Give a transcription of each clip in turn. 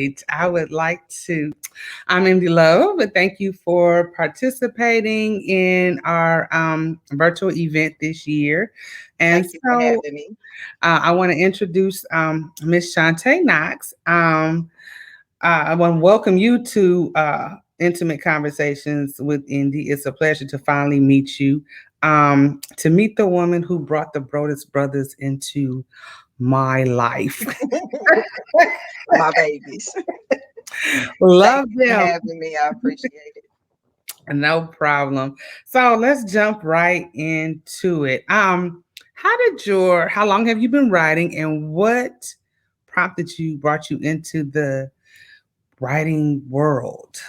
right. I would like to. I'm Indy Love, but thank you for participating in our virtual event this year. And Thank you for so having me. I want to introduce Miss Shantae Knox. I want to welcome you to Intimate Conversations with Indy. It's a pleasure to finally meet you. To meet the woman who brought the Brodus brothers into my life. My babies. Thank Love you for them. having me. I appreciate it. No problem. So let's jump right into it. How long have you been writing and what brought you into the writing world?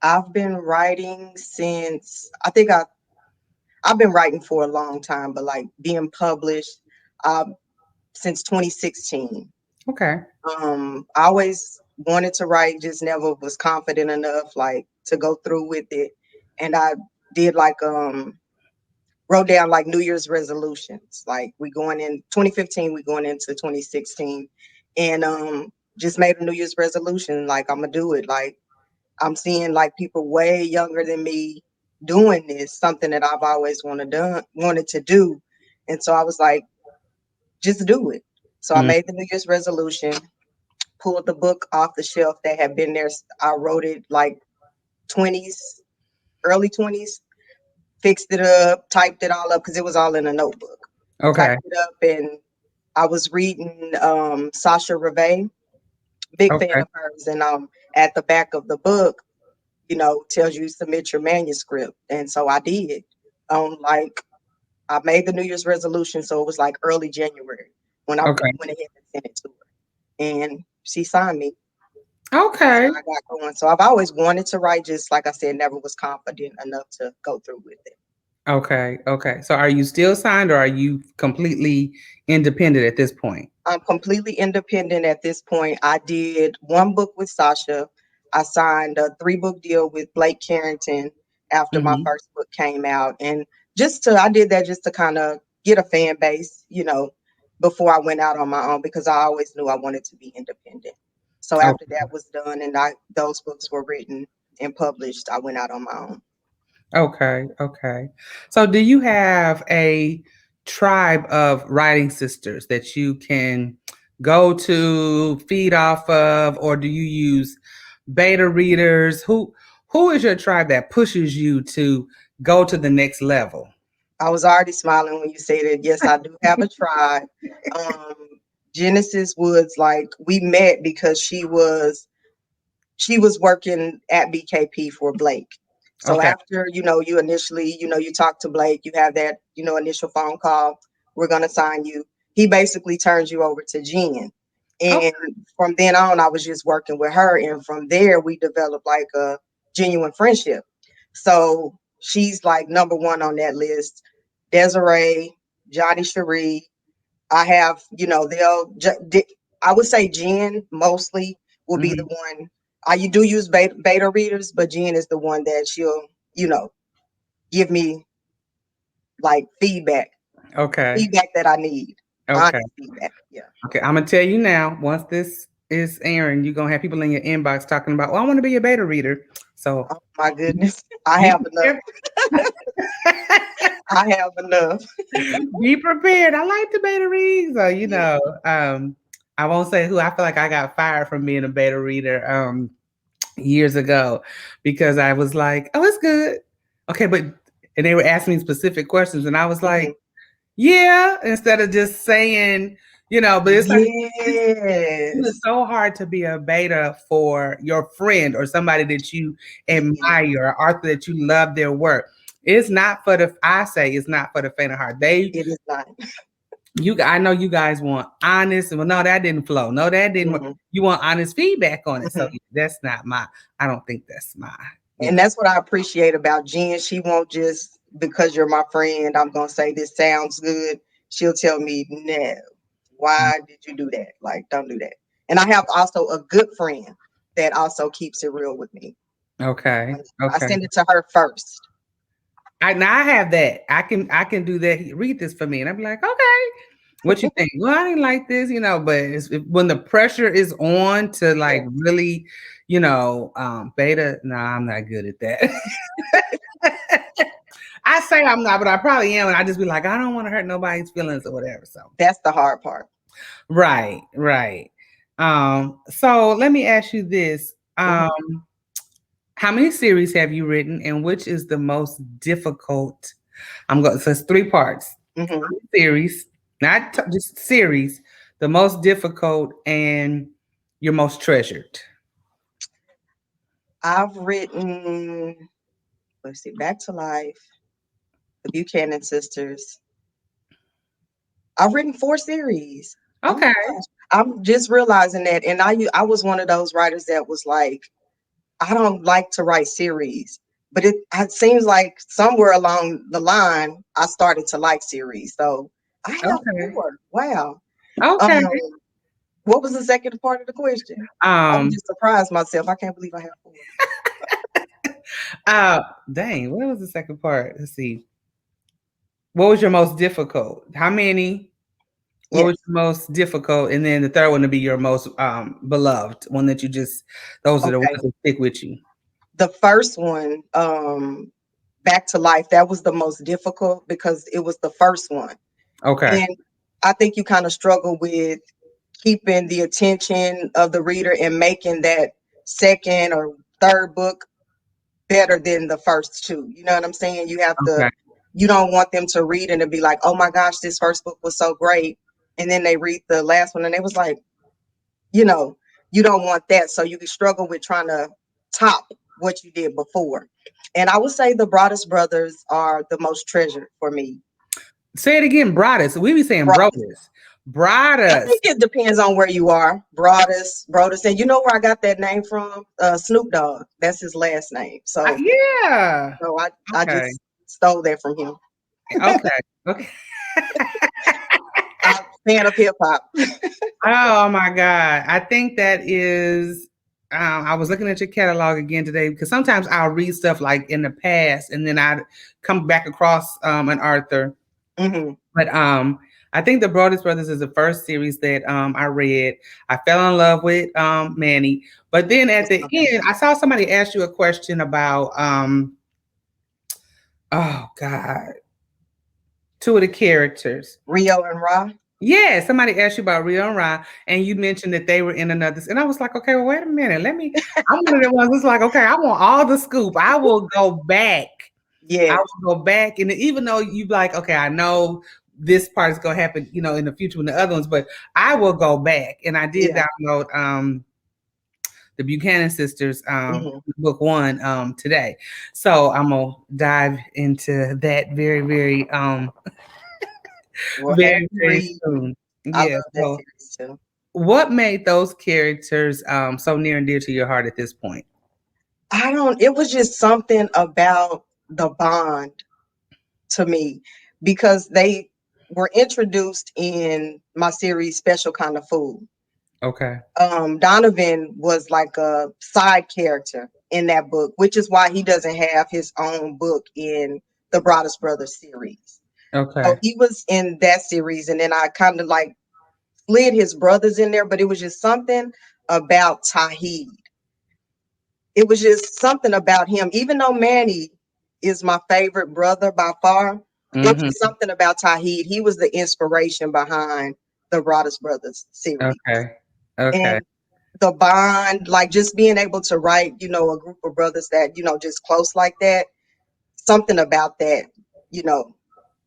I've been writing since I've been writing for a long time, but like being published uh, since 2016. Okay. I always wanted to write, just never was confident enough like to go through with it. And I did like wrote down like New Year's resolutions. Like we going in 2015, we going into 2016, and just made a New Year's resolution. Like I'm gonna do it. Like I'm seeing like people way younger than me doing this, something that I've always wanted to do, and so I was like, just do it. So I Mm, made the New Year's resolution, pulled the book off the shelf that had been there. I wrote it like 20s, early 20s, fixed it up, typed it all up because it was all in a notebook. okay. Typed it up, and I was reading Sasha Reve, big fan Okay. of hers, and at the back of the book, tells you submit your manuscript, and so I did. Like I made the New Year's resolution, so it was like early January when I Okay. went ahead and sent it to her, and she signed me. So Okay. I got going. So I've always wanted to write, just like I said, never was confident enough to go through with it. Okay. Okay. So are you still signed or are you completely independent at this point? I'm completely independent at this point. I did one book with Sasha. I signed a 3-book deal with Blake Carrington after my Hmm. first book came out. And I did that just to kind of get a fan base, before I went out on my own because I always knew I wanted to be independent. So after Okay. that was done and those books were written and published, I went out on my own. Okay. Okay. So do you have a tribe of writing sisters that you can go to, feed off of, or do you use beta readers? Who is your tribe that pushes you to go to the next level? I was already smiling when you said it. Yes, I do have a tribe. Um, Genesis Woods, like we met because she was working at BKP for Blake. So Okay. after, you initially, you talk to Blake, you have that, initial phone call, we're gonna sign you. He basically turns you over to Jen. Oh, And from then on, I was just working with her. And from there we developed like a genuine friendship. So she's like number one on that list. Desiree, Johnny Cherie. I have, I would say Jen mostly will be the mhm. one. You do use beta readers, but Jen is the one that she'll, you know, give me like Okay. feedback that I need, Okay. honest feedback. Yeah. Okay. I'm gonna tell you now. Once this is airing, you're gonna have people in your inbox talking about, "Well, I want to be a beta reader." So Oh my goodness, I be have enough. prepared. I have enough. Be prepared. I like the beta read. So, Yeah. I won't say who. I feel like I got fired from being a beta reader years ago because I was like, oh, it's good. Okay, but and they were asking me specific questions, and I was like, Mhm. yeah, instead of just saying, but it's like it's Yes. so hard to be a beta for your friend or somebody that you It is. admire, or author that you love their work. It's not for the I say it's not for the faint of heart. It is not. I know you guys want honest. Well, no, that didn't flow. No, that didn't work. Hmm. You want honest feedback on it. So Hmm. that's not my. I don't think that's my. You And know. that's what I appreciate about Jen. She won't just because you're my friend, I'm gonna say this sounds good. She'll tell me, no, why did you do that? Like, don't do that. And I have also a good friend that also keeps it real with me. Okay. I Okay. send it to her first. Now I have that. I can do that. Read this for me, and I'm like, okay. What you think? Well, I didn't like this, but when the pressure is on to Yeah, like really, beta. No, I'm not good at that. I say I'm not, but I probably am, and I just be like, I don't want to hurt nobody's feelings or whatever. So, that's the hard part. right, right. So let me ask you this: Mhm. how many series have you written, and which is the most difficult? I'm going. So it's three parts. Mhm. Series, not just series. The most difficult and your most treasured. I've written, let's see, Back to Life, the Buchanan Sisters. I've written 4 series. Oh my Okay. gosh. I'm just realizing that. And I was one of those writers that was like, I don't like to write series. But it seems like somewhere along the line, I started to like series. So I have Okay. 4. Wow. Um, Okay. what was the second part of the question? I'm Um. just surprised myself. I can't believe I have 4. Dang. What was the second part? Let's see. What was your most difficult? How many? What was Yes. your most difficult? And then the third one to be your most beloved one that you just. Those are the ones Okay. that stick with you. The first one, Back to Life, that was the most difficult because it was the first one. Okay. And I think you kind of struggle with keeping the attention of the reader and making that second or third book better than the first two. You know what I'm saying? Okay. You don't want them to read and to be like, oh my gosh, this first book was so great. And then they read the last one and they was like, you know, you don't want that. So you can struggle with trying to top what you did before. And I would say the Broadest Brothers are the most treasured for me. Say it again, Broadus. We be saying Broadest. Brodus. I Broadus. think it depends on where you are. Broadest. And you know where I got that name from? Snoop Dogg. That's his last name. Yeah. So I Okay. just stole that from him. Okay. Okay. I'm a fan of hip hop. Oh my God. I think that is I was looking at your catalog again today because sometimes I'll read stuff like in the past and then I come back across an Arthur. Hmm. But I think the Broadest Brothers is the first series that I read. I fell in love with Manny. But then at That's the my end, favorite. I saw somebody ask you a question about oh God, two of the characters. Rio and Ra. Yeah, somebody asked you about Rio and Ra, and you mentioned that they were in another. And I was like, okay, well, wait a minute. Let me. I'm one of the ones that's like, okay, I want all the scoop. I will go back. I Yes. will go back, and even though you like, okay, I know this part is gonna happen, in the future with the other ones, but I will go back. And I did Yeah. download the Buchanan Sisters Hmm. book one today, so I'm gonna dive into that very, very Well, have very, you very read? soon. I Yeah. love that So series too. what made those characters so near and dear to your heart at this point? I don't, it was just something about the bond to me because they were introduced in my series Special Kind of Food. Okay. Donovan was like a side character in that book, which is why he doesn't have his own book in the Broadest Brothers series. So Okay. he was in that series, and then I kind of like slid his brothers in there, but it was just something about Tahid. It was just something about him. Even though Manny is my favorite brother by far, it was just Mm-hmm. something about Tahid. He was the inspiration behind the Broadest Brothers series. Okay. Okay. And the bond, like just being able to write, a group of brothers that, just close like that, something about that, you know,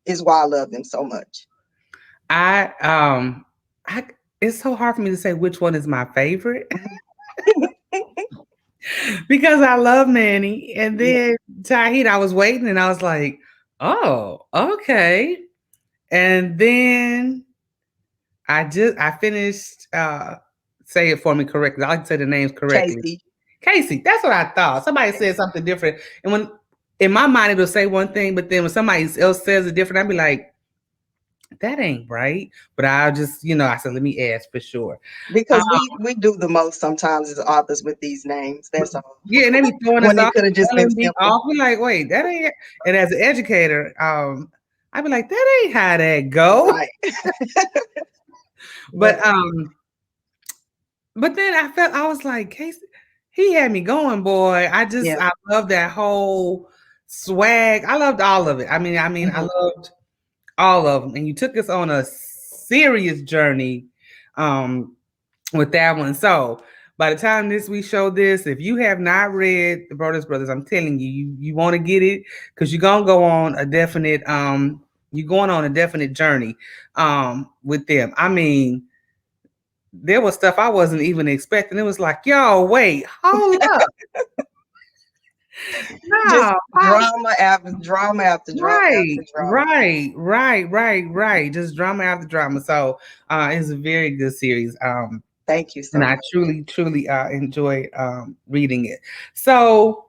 is why I love them so much. I um I it's so hard for me to say which one is my favorite Mhm. because I love Manny and Yeah. then Tahid. I was waiting and I was like, oh, okay. And then I finished say it for me correctly. I like to say the names correctly. Casey. Casey, that's what I thought. Somebody said something different. And when in my mind it'll say one thing, but then when somebody else says it different, I'll be like, that ain't right. But I'll just, I said, let me ask for sure. Um, Because we do the most sometimes as authors with these names. That's all. yeah, and they be throwing us When it off, could have just been spelling bee simple. off. We're like, wait, that ain't. And as an educator, I'd be like, that ain't how that go. Right. But Right. but then I was like, Casey, he had me going, boy. Yeah. I love that whole swag. I loved all of it. I Hmm. loved all of them. And you took us on a serious journey um with that one. So by the time this we show this, if you have not read the Brothers, I'm telling you, you want to get it because you're gonna go on a definite you're going on a definite journey with them. I mean, there was stuff I wasn't even expecting. It was like, yo, wait, hold up. Just No, drama after drama after drama after right, drama. right. Just drama after drama. So it's a very good series. Thank you And so I much. truly enjoyed reading it. So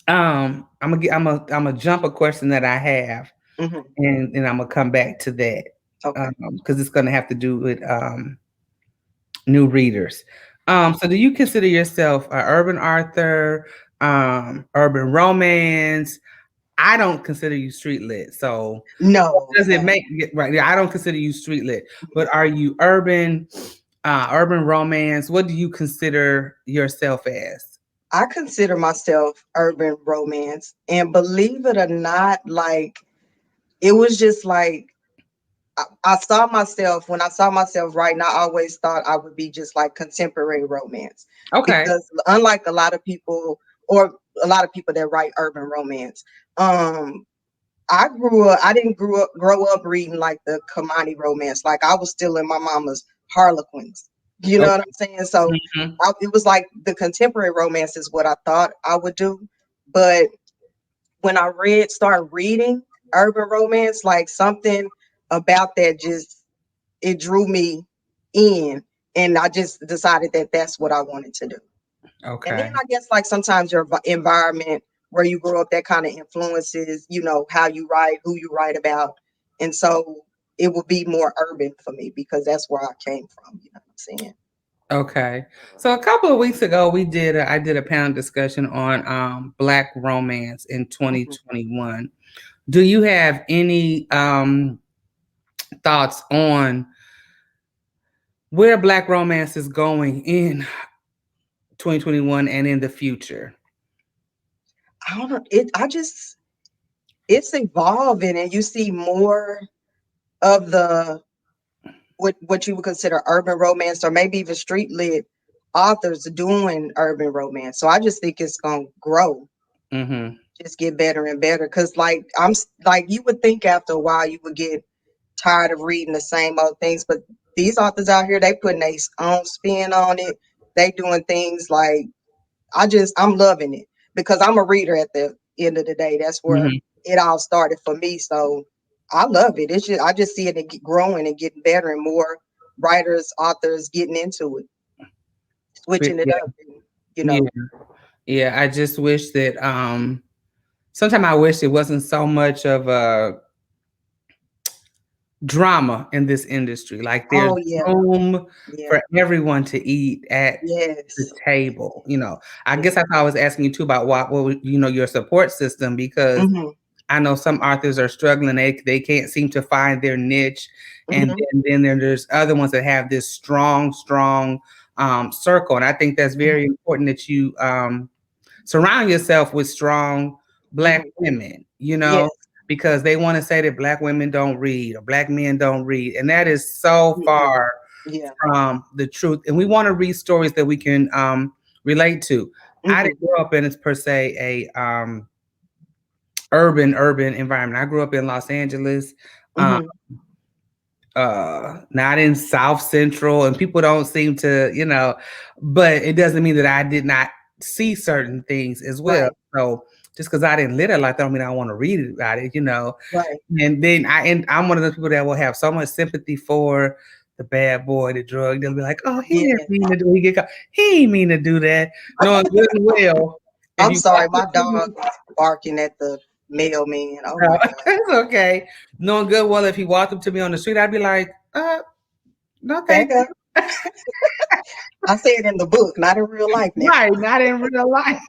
I'm gonna jump a question that I have, Hmm. and I'm gonna come back to that Okay. because it's gonna have to do with new readers. So do you consider yourself an urban author, urban romance? I don't consider you street lit. So No, does it no. make right? Yeah, I don't consider you street lit. But are you urban, urban romance? What do you consider yourself as? I consider myself urban romance. And believe it or not, like, it was just like, I saw myself, when I saw myself writing, I always thought I would be just like contemporary romance. Okay. Because unlike a lot of people, or a lot of people that write urban romance, um, I didn't grow up reading like the Kamani romance. Like, I was still in my mama's Harlequins. You know what I'm saying? So Mhm. it was like the contemporary romance is what I thought I would do. But when I started reading urban romance, like, something about that just, it drew me in, and I just decided that that's what I wanted to do. And then Okay. I guess, like, sometimes your environment where you grew up, that kind of influences, how you write, who you write about. And so it would be more urban for me because that's where I came from. You know what I'm saying? Okay. So a couple of weeks ago, I did a panel discussion on Black romance in Hmm. 2021. Do you have any thoughts on where Black romance is going in 2021 and in the future? I don't know. It's evolving, and you see more of the what you would consider urban romance, or maybe even street lit authors doing urban romance. So I just think it's gonna grow, Mm-hmm. just get better and better. Cause, like, like, you would think after a while you would get tired of reading the same old things, but these authors out here, they putting their own spin on it. They doing things like, I'm loving it because I'm a reader at the end of the day. That's where Mm-hmm. it all started for me. So I love it. I just see it growing and getting better, and more writers, authors getting into it, switching it Yeah. up. And, you Yeah. know, Yeah. I just wish that sometimes I wish it wasn't so much of a drama in this industry. Like there's oh yeah, room yeah, for everyone to eat at the yes, table. I yeah, guess that's why I was asking you too about your support system because hmm, I know some authors are struggling. They can't seem to find their niche, and hmm, there's other ones that have this strong circle. And I think that's very hmm, important that you surround yourself with strong Black hmm, women, yes, because they want to say that Black women don't read or Black men don't read. And that is so mm-mm, far yeah, from the truth. And we want to read stories that we can relate to. I hmm, didn't grow up in, per se, a urban environment. I grew up in Los Angeles. Um, hmm, not in South Central, and people don't seem to, but it doesn't mean that I did not see certain things as well. right, So just because I didn't live it, like, don't mean I want to read about it. right, And then I'm one of those people that will have so much sympathy for the bad boy, the drug. They'll be like, "Oh, he didn't yeah. mean to do. He get caught. He ain't mean to do that." Knowing good and well, if I'm you walk sorry, up my to me, dog is barking at the mailman. Oh my God. it's okay. Knowing good well, if he walked up to me on the street, I'd be like, no, thank Back up. you. I say it in the book, not in real life now. Right, not in real life.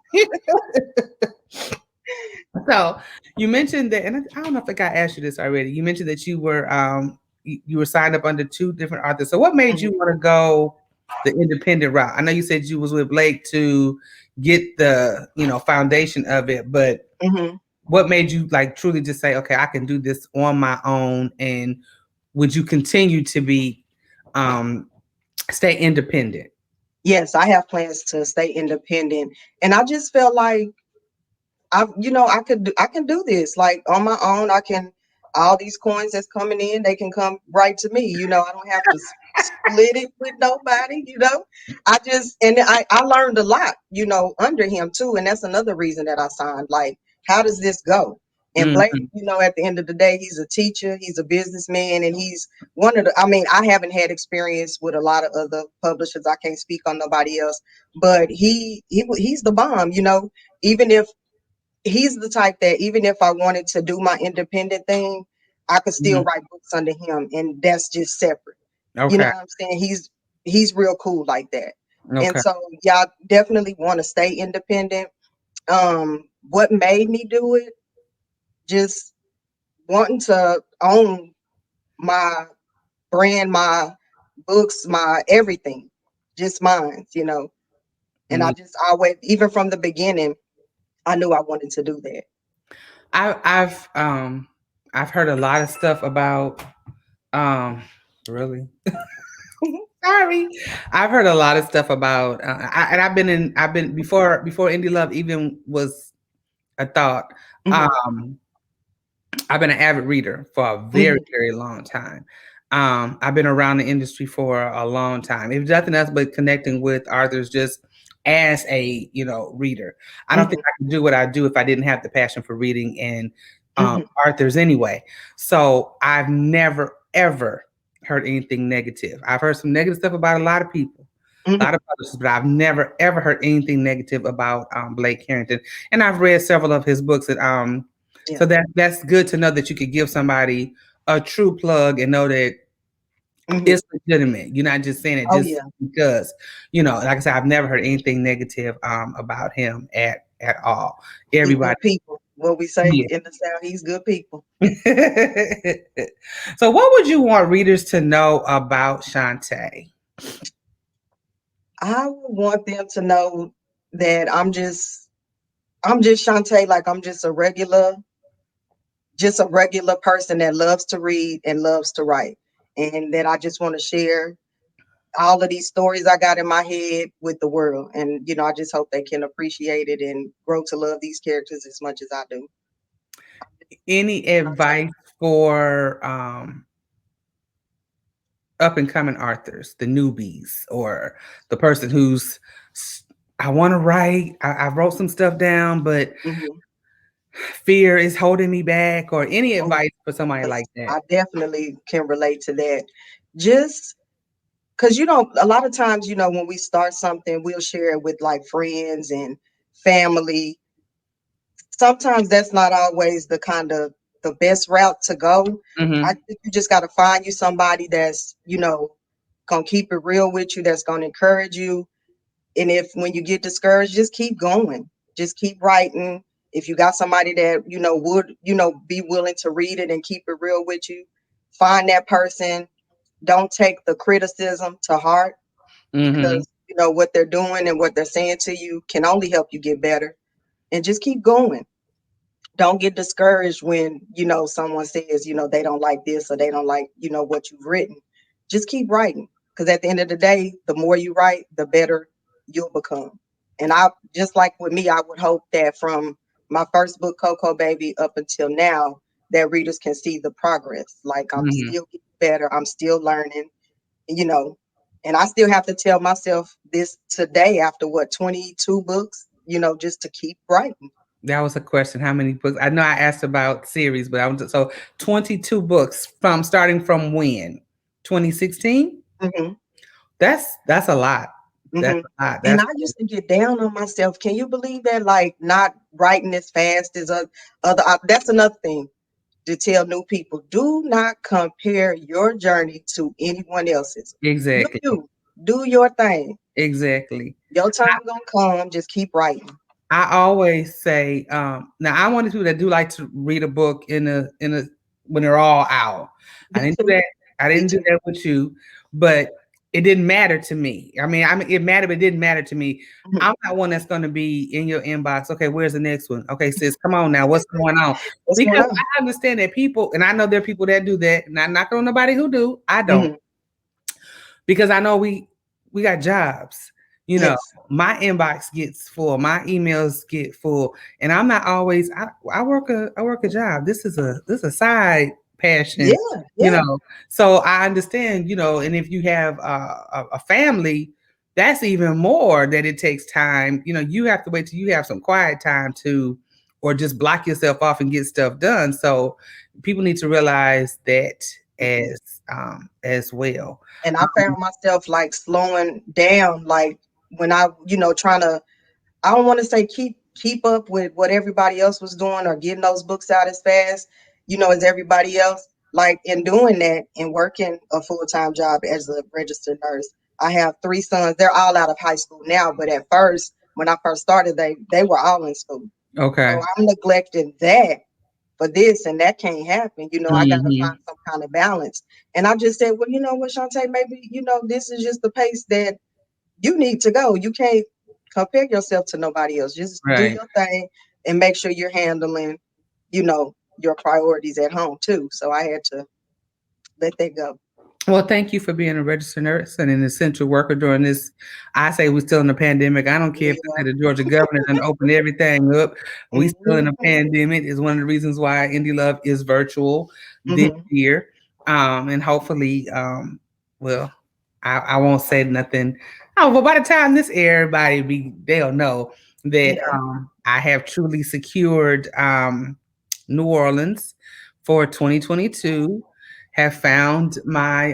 So you mentioned that, and I don't know if I got asked you this already. You mentioned that you were signed up under two different authors. So what made you Mhm, want to go the independent route? I know you said you was with Blake to get the foundation of it, but mhm. what made you like truly just say, okay, I can do this on my own, and would you continue to be um stay independent? Yes, I have plans to stay independent, and I just felt like I can do this like on my own. I can all these coins that's coming in, they can come right to me. I don't have to split it with nobody. I just and I learned a lot, under him too, and that's another reason that I signed. Like, how does this go? And Blake, Hmm. at the end of the day, he's a teacher, he's a businessman, and he's one of the. I mean, I haven't had experience with a lot of other publishers. I can't speak on nobody else, but he's the bomb. Even if he's the type that even if I wanted to do my independent thing, I could still Hmm. write books under him, and that's just separate. You know Okay. what I'm saying? He's real cool like that. And Okay. so, yeah, I definitely want to stay independent. What made me do it? Just wanting to own my brand, my books, my everything, just mine. And I Mm. just always, even from the beginning, I knew I wanted to do that. I, I've um I've heard a lot of stuff about um really sorry. I've heard a lot of stuff about and I've been before Indie Love even was a thought. Hmm. Um I've been an avid reader for a very, Hmm. very long time. I've been around the industry for a long time. It was nothing else but connecting with authors just as a, reader. I don't think Hmm. I could do what I do if I didn't have the passion for reading and Hmm. authors anyway. So I've never, ever heard anything negative. I've heard some negative stuff about a lot of people, a lot Hmm. of publishers, but I've never, ever heard anything negative about Blake Carrington. And I've read several of his books that Yeah. so that's good to know that you could give somebody a true plug and know that Hmm. it's legitimate. You're not just saying it Oh just yeah. because, like I said, I've never heard anything negative about him at all. He Everybody, good people. What we say yeah. in the South, he's good people. So, what would you want readers to know about Shantae? I would want them to know that I'm just Shantae, like I'm just a regular person that loves to read and loves to write. And that I just want to share all of these stories I got in my head with the world. And I just hope they can appreciate it and grow to love these characters as much as I do. Any Shantae. advice for up and coming authors, the newbies, or the person who's I want to write. I wrote some stuff down, but Hmm. fear is holding me back, or any Oh, advice for somebody because like that? I definitely can relate to that. Just because a lot of times, when we start something, we'll share it with like friends and family. Sometimes that's not always the best route to go. I Hmm. think you just got to find you somebody that's gonna keep it real with you, that's gonna encourage you. And if when you get discouraged, just keep going, just keep writing. If you got somebody that would be willing to read it and keep it real with you, find that person. Don't take the criticism to heart, Hmm. because what they're doing and what they're saying to you can only help you get better. And just keep going. Don't get discouraged when someone says they don't like this or they don't like what you've written. Just keep writing, because at the end of the day, the more you write, the better you'll become. And I just like with me, I would hope that from my first book, Coco Baby, up until now, that readers can see the progress. Like, I'm Hmm. still getting better, I'm still learning, you know and I still have to tell myself this today, after what, 22 books, just to keep writing. That was a question. How many books? I know I asked about series, but I was so 22 books from starting from when 2016. Hmm. That's a lot. That's Hmm. a lot. And That's I used to get down on myself. Can you believe that? Like, not writing as fast as other. That's another thing to tell new people. Do not compare your journey to anyone else's. Do exactly you do your thing? exactly. Your time gonna come. Just keep writing. I always say, now I want to do that. Do like to read a book in a when they're all out. I Me didn't do too. that. I Me didn't do too. that with you, but it didn't matter to me. I mean, it mattered, but it didn't matter to me. Mhm. I'm not one that's going to be in your inbox. Okay, where's the next one? Okay, sis, come on now. What's going on? What's going Because on? I understand that people, and I know there are people that do that. Not knocking on nobody who do. I don't, Hmm. because I know we got jobs. You know, Yes. my inbox gets full, my emails get full, and I'm not always. I work a job. This is a side passion. Yeah. You Yeah. know, so I understand. And if you have a family, that's even more that it takes time. You have to wait till you have some quiet time to, or just block yourself off and get stuff done. So people need to realize that Mhm. as well. And I found myself like slowing down, like when trying to, I don't want to say keep up with what everybody else was doing or getting those books out as fast, as everybody else. Like in doing that and working a full-time job as a registered nurse. I have three sons. They're all out of high school now, but at first, when I first started, they were all in school. So Okay. I'm neglecting that for this, and that can't happen. I got to find Mhm. some kind of balance. And I just said, well, you know what, Shantae, maybe, this is just the pace that you need to go. You can't compare yourself to nobody else. Just do Right. your thing and make sure you're handling, your priorities at home too. So I had to let that go. Well, thank you for being a registered nurse and an essential worker during this. I say we're still in the pandemic. I don't care if they Yeah. say the Georgia governor and open everything up. We still in a Hmm. pandemic. Is one of the reasons why Indie Love is virtual this Hmm. year. And hopefully, well, I won't say nothing. Oh, but by the time this air, everybody they'll know that Yeah. I have truly secured New Orleans for 2022. Have found my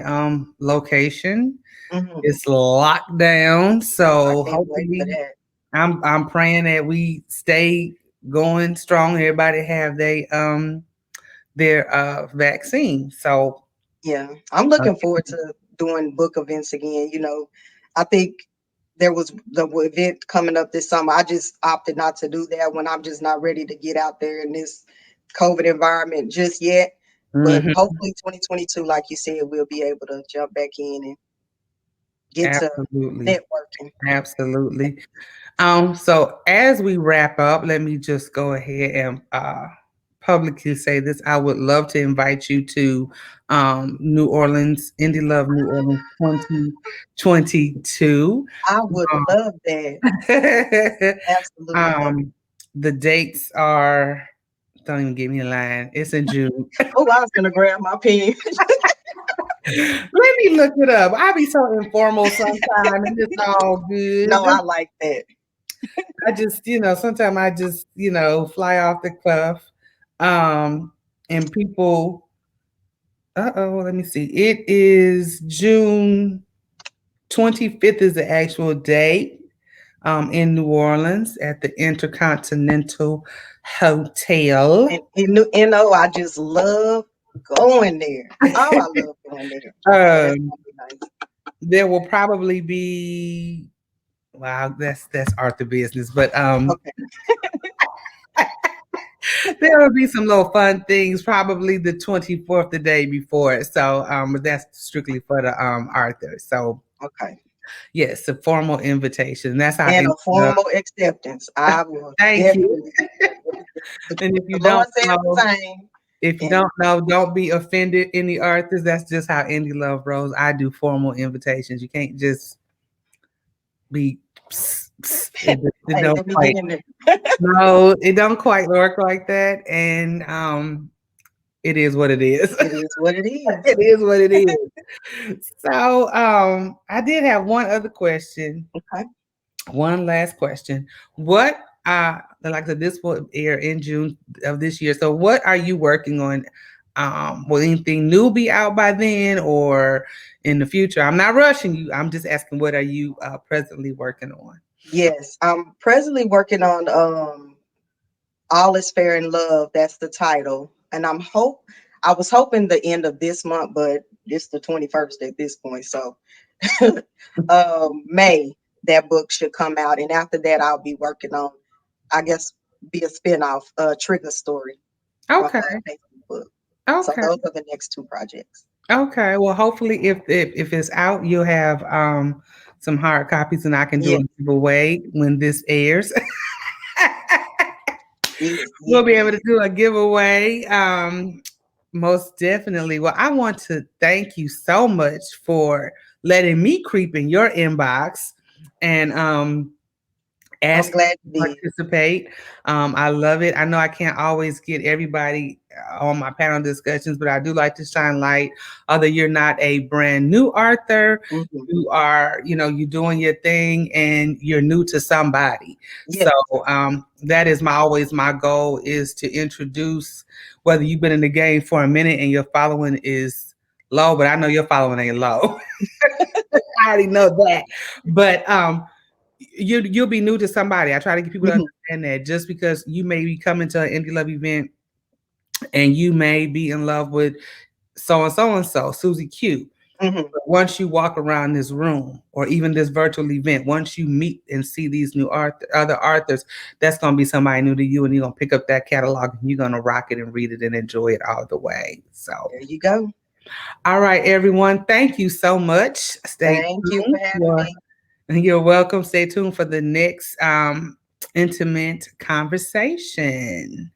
location. Hmm. It's locked down, I so can't wait for hopefully that. I'm praying that we stay going strong. Everybody have their vaccine. So Yeah, I'm uh, looking forward to doing book events again. I think there was the event coming up this summer. I just opted not to do that when I'm just not ready to get out there in this COVID environment just yet. But mhm, hopefully 2022, like you said, we'll be able to jump back in and get to absolutely, networking. absolutely. So as we wrap up, let me just go ahead and publicly say this. I would love to invite you to New Orleans, Indie Love New Orleans 2022. I would love that. Absolutely love it. um, the dates are, don't even give me a line. It's in June. Oh, I was gonna grab my pen. Let me look it up. I be so informal sometimes, and it's all good. No, I like that. Sometimes I just, fly off the cuff. And people, let me see. It is June 25th is the actual date, in New Orleans at the Intercontinental Hotel. I just love going there. Oh, I love going there. So that's Um, gonna be nice. there will probably be, wow, that's Arthur business, but Okay. there will be some little fun things, probably the 24th, the day before. So, but that's strictly for the Arthur. So, Okay. yes, a formal invitation. That's how. And a formal acceptance. I will Thank you. definitely. The, And the Lord said the same. if you And don't know, don't be offended. Any Arthurs, that's just how Indie Love rolls. I do formal invitations. You can't just be. Psst, psst. It hey, don't let me quite. get in there. No, it don't quite work like that. And it is what it is. It is what it is. It is what it is. So, I did have one other question. Okay. One last question. What like I said, this will air in June of this year. So what are you working on? Will anything new be out by then or in the future? I'm not rushing you. I'm just asking what are you presently working on? Yes. I'm presently working on All is Fair in Love. That's the title. And I was hoping the end of this month, but it's the 21st at this point. So May that book should come out. And after that I'll be working on I guess, be a spinoff, trigger story from Okay. my Facebook book. So Okay. those are the next two projects. Okay. Well, hopefully, if it's out, you'll have some hard copies, and I can do Yes, a giveaway when this airs. yes, We'll yes, be able to yes. do a giveaway. Most definitely. Well, I want to thank you so much for letting me creep in your inbox and I'm ask glad to you did. participate. I love it. I know I can't always get everybody on my panel discussions, but I do like to shine light. Although you're not a brand new author, Hmm. you are, you're doing your thing and you're new to somebody. So Yes. that is my goal is to introduce whether you've been in the game for a minute and your following is low, but I know your following ain't low. I already know that. But you'll be new to somebody. I try to get people to Hmm. understand that just because you may be coming to an indie love event and you may be in love with and so, Susie Q. Hmm. But once you walk around this room or even this virtual event, once you meet and see these new other authors, that's going to be somebody new to you, and you're going to pick up that catalog and you're going to rock it and read it and enjoy it all the way. So, There you go. all right, everyone, thank you so much. Stay Thank you for tuned having for me. You're welcome. Stay tuned for the next intimate conversation.